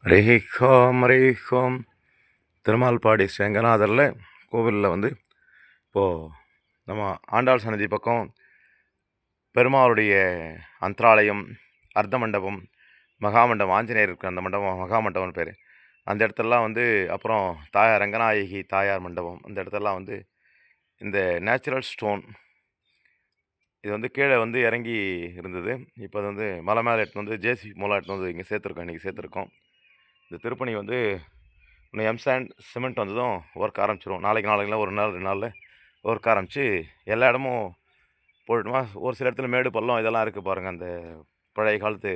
ரேஹிகோம் ரேஹிகோம் திருமால்பாடி செங்கநாதரில் கோவிலில் வந்து இப்போது நம்ம ஆண்டாள் சன்னதி பக்கம் பெருமாளுடைய அந்தராலயம், அர்த்த மண்டபம், மகாமண்டபம், ஆஞ்சநேயர் இருக்கிற அந்த மண்டபம் மகாமண்டபம்னு பேர். அந்த இடத்துலலாம் வந்து அப்புறம் தாயார் ரங்கநாயகி தாயார் மண்டபம், அந்த இடத்துலலாம் வந்து இந்த நேச்சுரல் ஸ்டோன் இது வந்து கீழே வந்து இறங்கி இருந்தது. இப்போ அது வந்து மலை மேலே எடுத்துன்னு வந்து ஜேசிபி மூலம் எடுத்துன்னு வந்து இங்கே சேர்த்துருக்கோம். இன்றைக்கி சேர்த்துருக்கோம். இந்த திருப்பணி வந்து இன்னும் எம்சாண்ட் சிமெண்ட் வந்ததும் ஒர்க் ஆரம்பிச்சிடும். நாளைக்கு ஒரு நாள் 2 நாளில் ஒர்க் ஆரம்பித்து எல்லா இடமும் போட்டுமா. ஒரு சில இடத்துல மேடு பள்ளம் இதெல்லாம் இருக்குது பாருங்கள். அந்த பழைய காலத்து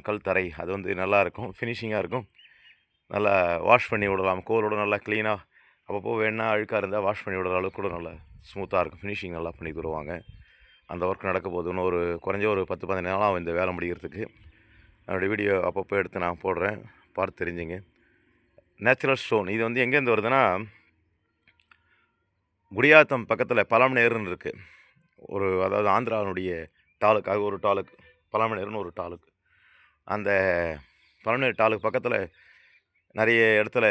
கல் தரை அது வந்து நல்லாயிருக்கும், ஃபினிஷிங்காக இருக்கும். நல்லா வாஷ் பண்ணி விடலாம், கோலோட நல்லா க்ளீனாக. அப்பப்போ வேணா அழுக்காக இருந்தால் வாஷ் பண்ணி விடுற அளவுக்கு கூட நல்லா ஸ்மூத்தாக இருக்கும். ஃபினிஷிங் நல்லா பண்ணி தருவாங்க. அந்த ஒர்க் நடக்க போகுது. இன்னும் குறைஞ்ச ஒரு 10-15 நாளாக இந்த வேலை முடிகிறதுக்கு. என்னோடய வீடியோ அப்பப்போ எடுத்து நான் போடுறேன், பார்த்து தெரிஞ்சுங்க. நேச்சுரல் ஸ்டோன் இது வந்து எங்கேருந்து வருதுன்னா, குடியாத்தம் பக்கத்தில் பழமநேருன்னு இருக்குது. அதாவது ஆந்திராவினுடைய டாலுக்கு, அது ஒரு டாலுக்கு, பழமநேருன்னு ஒரு டாலுக்கு. அந்த பழமநேரு டாலுக்கு பக்கத்தில் நிறைய இடத்துல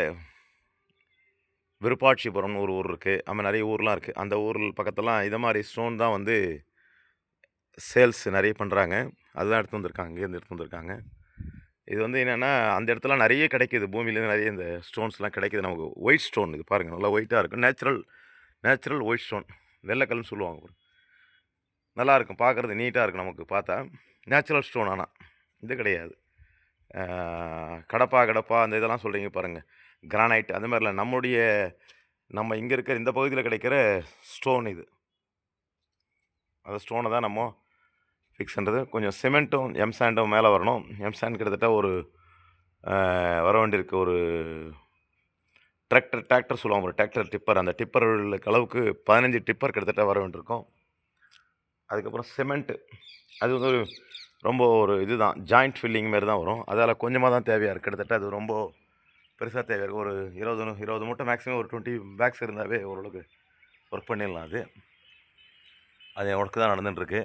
விருப்பாட்சிபுரம்னு ஒரு ஊர் இருக்குது. அது மாதிரி நிறைய ஊர்லாம் இருக்குது. அந்த ஊரில் பக்கத்துலாம் இதை மாதிரி ஸ்டோன் தான் வந்து சேல்ஸ் நிறைய பண்ணுறாங்க. அதுதான் எடுத்து வந்திருக்காங்க, இங்கேருந்து எடுத்து வந்திருக்காங்க. இது வந்து என்னென்னா, அந்த இடத்துல நிறைய கிடைக்கிது. பூமியிலேருந்து நிறைய இந்த ஸ்டோன்ஸ்லாம் கிடைக்கிது நமக்கு. ஒயிட் ஸ்டோன் இது பாருங்கள், நல்லா ஒயிட்டாக இருக்கும். நேச்சுரல் ஒயிட் ஸ்டோன், வெள்ளைக்கல்னு சொல்லுவாங்க. நல்லாயிருக்கும், பார்க்குறது நீட்டாக இருக்கும் நமக்கு பார்த்தா. Natural stone. ஆனால் இது கிடையாது கடப்பா அந்த இதெல்லாம் சொல்கிறீங்க பாருங்கள், கிரானைட் அந்த மாதிரிலாம். நம்ம இங்கே இருக்கிற இந்த பகுதியில் கிடைக்கிற ஸ்டோன் இது. அந்த ஸ்டோனை தான் நம்ம ஃபிக்ஸ் பண்ணுறது. கொஞ்சம் சிமெண்ட்டும் எம்சாண்டும் மேலே வரணும். எம்சாண்ட் கிட்டத்தட்ட வர வேண்டியிருக்கு. ஒரு டிராக்டர் சொல்லுவாங்க, ஒரு டிராக்டர் டிப்பர், அந்த டிப்பர் அளவுக்கு 15 டிப்பர் கிட்டத்தட்ட வர வேண்டியிருக்கும். அதுக்கப்புறம் சிமெண்ட்டு அது வந்து ரொம்ப இதுதான் ஜாயிண்ட் ஃபில்லிங் மாரி தான் வரும். அதால் கொஞ்சமாக தான் தேவையாக இருக்குது. கிட்டத்தட்ட அது ரொம்ப பெருசாக தேவையாக இருக்குது. ஒரு 20 மூட்டை, மேக்ஸிமம் ஒரு 20 பேக்ஸ் இருந்தாவே ஓரளவுக்கு ஒர்க் பண்ணிடலாம். அது ஒர்க்கு தான் நடந்துட்டுருக்கு.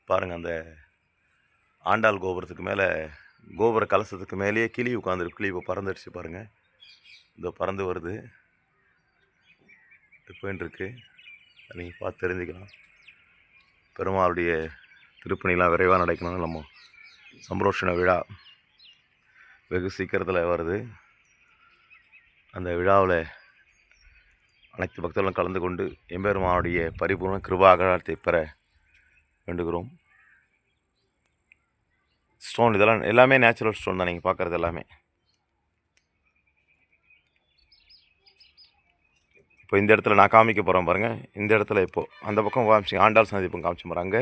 பாருங்கள், அந்த ஆண்டாள் கோபுரத்துக்கு மேலே, கோபுர கலசத்துக்கு மேலேயே கிளி உட்காந்துருக்கு. கிளி இப்போ பறந்துடுச்சு பாருங்கள், இதோ பறந்து வருது, போயின்ட்டுருக்கு. நீங்கள் பார்த்து தெரிஞ்சுக்கலாம். பெருமாளுடைய திருப்பணிலாம் விரைவாக நடக்கணும்னு நம்ம சம்பரோஷண விழா வெகு சீக்கிரத்தில் வருது. அந்த விழாவில் அனைத்து பக்தர்களும் கலந்து கொண்டு எம்பெருமானுடைய பரிபூர்ண கிருபாகரத்தை பெற வேண்டுகிறோம். ஸ்டோன் இதெல்லாம் எல்லாமே நேச்சுரல் ஸ்டோன் தான். நீங்கள் பார்க்குறது எல்லாமே. இப்போ இந்த இடத்துல நான் காமிக்க போகிறேன் பாருங்கள். இந்த இடத்துல இப்போது அந்த பக்கம் காமிச்சிங்க, ஆண்டாள் சன்னதி பக்கம் காமிச்சு போகிறேன். அங்கே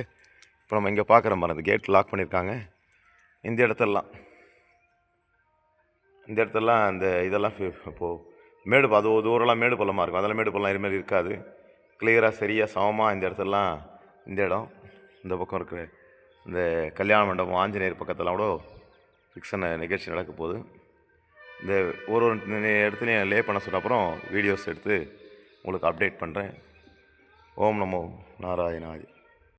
இப்போ நம்ம இங்கே பார்க்குற பாருங்க, இந்த கேட் லாக் பண்ணியிருக்காங்க. இந்த இடத்துலலாம் இந்த இதெல்லாம் இப்போது மேடு அது தூரம்லாம் மேடு பள்ளமாக இருக்கும். அதெல்லாம் மேடு பள்ளம் இதுமாரி இருக்காது. கிளியராக சரியாக சமமாக இந்த இடத்துலலாம், இந்த இடம் இந்த பக்கம் இருக்கிற இந்த கல்யாண மண்டபம், ஆஞ்சநேயர் பக்கத்தில் கூட ஃபிக்ஸான நிகழ்ச்சி நடக்க போகுது. இந்த ஒரு இடத்துலையும் லே பண்ண சொன்ன அப்புறம் வீடியோஸ் எடுத்து உங்களுக்கு அப்டேட் பண்ணுறேன். ஓம் நமோ நாராயணாய.